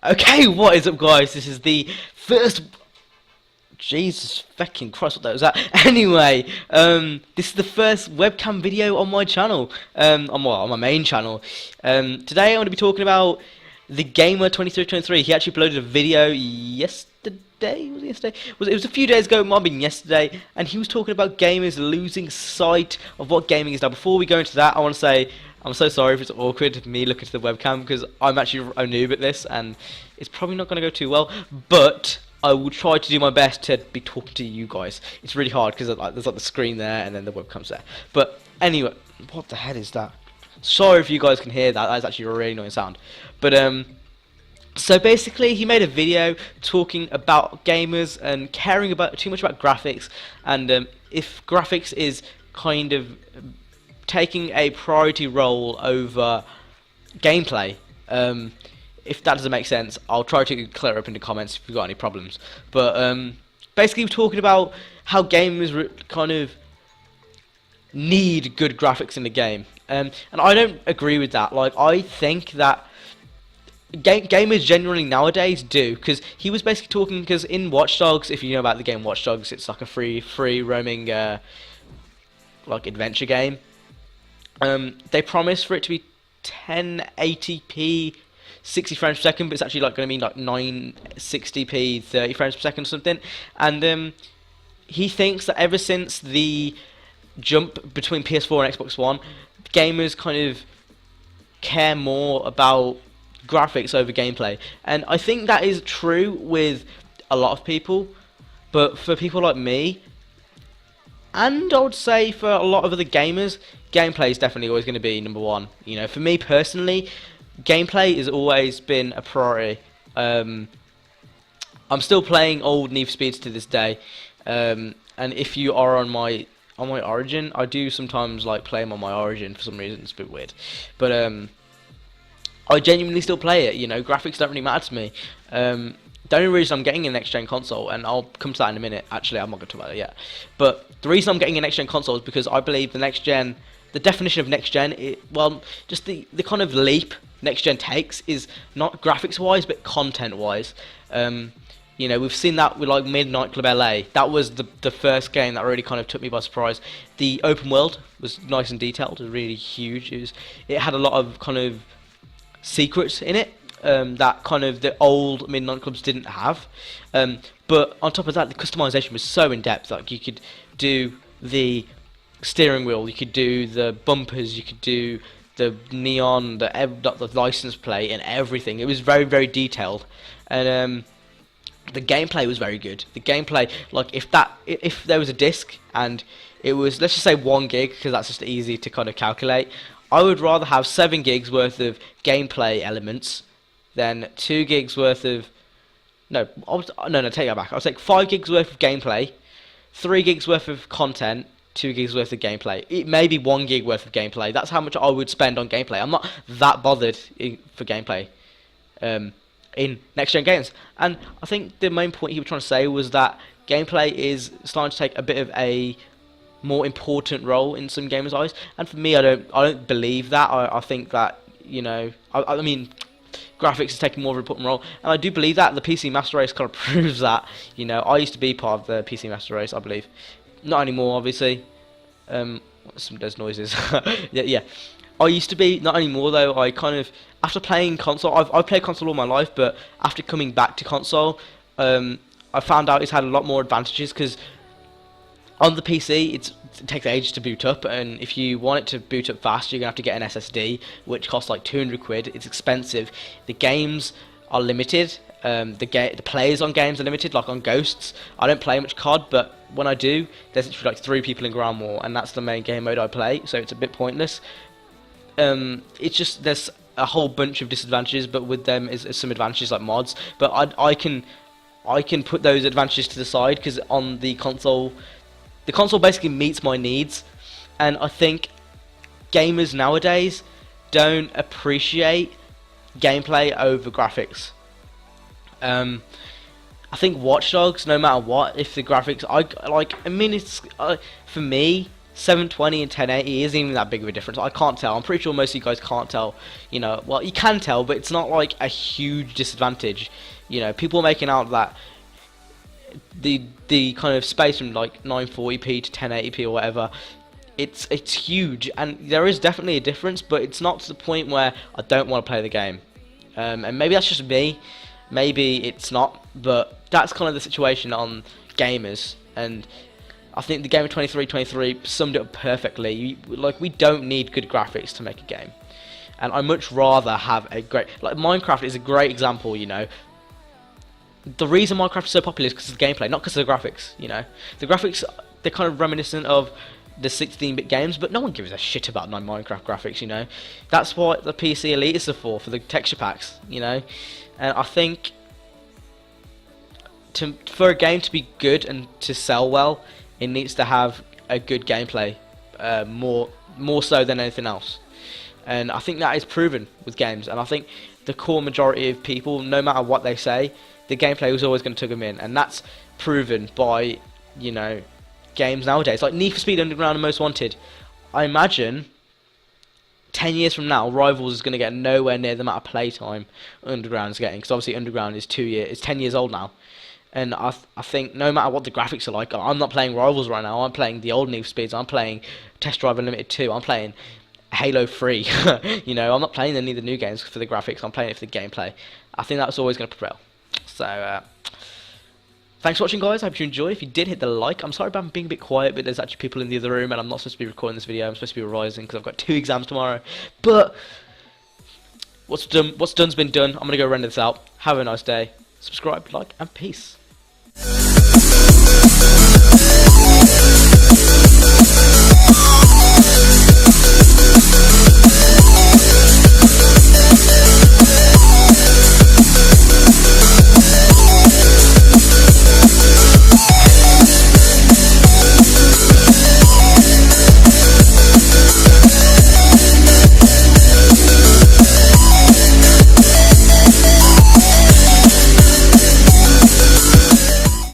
Okay, what is up, guys? This is the first. Jesus fucking Christ, what that was that? Anyway, this is the first webcam video on my channel, on my main channel. Today I'm going to be talking about the Gamer 2323. He actually uploaded a video yesterday. Was it yesterday? It was a few days ago. It might have been yesterday, and he was talking about gamers losing sight of what gaming is. Now, before we go into that, I want to say I'm so sorry if it's awkward me looking to the webcam because I'm actually a noob at this, and it's probably not going to go too well. But I will try to do my best to be talking to you guys. It's really hard because there's like the screen there and then the webcam's there. But anyway, what the hell is that? Sorry if you guys can hear that. That's actually a really annoying sound. But so basically, he made a video talking about gamers and caring about too much about graphics, and if graphics is kind of taking a priority role over gameplay. If that doesn't make sense, I'll try to clear up in the comments if you've got any problems. But basically, we're talking about how gamers kind of need good graphics in the game, and I don't agree with that. Like, I think that gamers generally nowadays do, because he was basically talking, because in Watch Dogs, if you know about the game Watch Dogs, it's like a free roaming like adventure game. They promise for it to be 1080p 60 frames per second, but it's actually like going to be like 960p 30 frames per second or something. And he thinks that ever since the jump between PS4 and Xbox One, gamers kind of care more about graphics over gameplay. And I think that is true with a lot of people, but for people like me, and I would say for a lot of other gamers, gameplay is definitely always going to be number one. You know, for me personally, gameplay has always been a priority. I'm still playing old Need for Speeds to this day, and if you are on my Origin, I do sometimes like play them on my Origin for some reason. It's a bit weird, but I genuinely still play it. You know, graphics don't really matter to me. The only reason I'm getting a next-gen console, and I'll come to that in a minute, actually I'm not going to talk about it yet, but the reason I'm getting a next-gen console is because I believe the next-gen, the definition of next-gen, well, just the kind of leap next-gen takes is not graphics-wise, but content-wise. You know, we've seen that with like Midnight Club LA. That was the first game that really kind of took me by surprise. The open world was nice and detailed, it was really huge. It had a lot of kind of secrets in it. That kind of the old Midnight Clubs didn't have, but on top of that, the customization was so in depth. Like, you could do the steering wheel, you could do the bumpers, you could do the neon, the license plate, and everything. It was very, very detailed, and the gameplay was very good. The gameplay, like, if there was a disc and it was, let's just say 1 gig, because that's just easy to kind of calculate, I would rather have 7 gigs worth of gameplay elements than 2 gigs worth of no, take that back. I'll take 5 gigs worth of gameplay, 3 gigs worth of content, 2 gigs worth of gameplay. It may be 1 gig worth of gameplay. That's how much I would spend on gameplay. I'm not that bothered for gameplay in next-gen games. And I think the main point he was trying to say was that gameplay is starting to take a bit of a more important role in some gamers' eyes. And for me, I don't believe that. I think that, you know, I mean, graphics is taking more of an important role, and I do believe that the PC Master Race kind of proves that. You know, I used to be part of the PC Master Race, I believe. Not anymore, obviously. There's noises. yeah. I used to be, not anymore though. I kind of, after playing console, I've played console all my life, but after coming back to console, I found out it's had a lot more advantages, because on the PC, it takes ages to boot up, and if you want it to boot up fast, you're going to have to get an SSD, which costs like 200 quid. It's expensive. The games are limited. The players on games are limited, like on Ghosts. I don't play much COD, but when I do, there's literally like 3 people in Ground War, and that's the main game mode I play, so it's a bit pointless. It's just, there's a whole bunch of disadvantages, but with them is some advantages like mods. But I can put those advantages to the side, because on the console basically meets my needs, and I think gamers nowadays don't appreciate gameplay over graphics. I think Watch Dogs, no matter what, if the graphics, it's for me, 720 and 1080 isn't even that big of a difference. I can't tell. I'm pretty sure most of you guys can't tell. You know, well, you can tell, but it's not like a huge disadvantage. You know, people are making out that the kind of space from like 940p to 1080p or whatever, it's huge, and there is definitely a difference, but it's not to the point where I don't want to play the game. And maybe that's just me, maybe it's not, but that's kind of the situation on gamers. And I think the Game of 23 summed it up perfectly. Like, we don't need good graphics to make a game, and I much rather have a great, like, Minecraft is a great example. You know, the reason Minecraft is so popular is because of the gameplay, not because of the graphics. You know, the graphics, they're kind of reminiscent of the 16-bit games, but no one gives a shit about Minecraft graphics. You know, that's what the PC Elites are for the texture packs. You know, and I think for a game to be good and to sell well, it needs to have a good gameplay, more so than anything else. And I think that is proven with games. And I think the core majority of people, no matter what they say, the gameplay was always going to tug them in, and that's proven by, you know, games nowadays, like Need for Speed Underground and Most Wanted. I imagine 10 years from now, Rivals is going to get nowhere near the amount of playtime Underground is getting, because obviously Underground is 10 years old now. And I think no matter what the graphics are like, I'm not playing Rivals right now. I'm playing the old Need for Speeds. I'm playing Test Drive Unlimited 2. I'm playing Halo 3. You know, I'm not playing any of the new games for the graphics. I'm playing it for the gameplay. I think that's always going to prevail. So, thanks for watching, guys. I hope you enjoyed. If you did, hit the like. I'm sorry about being a bit quiet, but there's actually people in the other room, and I'm not supposed to be recording this video. I'm supposed to be revising because I've got 2 exams tomorrow. But what's done's been done. I'm going to go render this out. Have a nice day. Subscribe, like, and peace.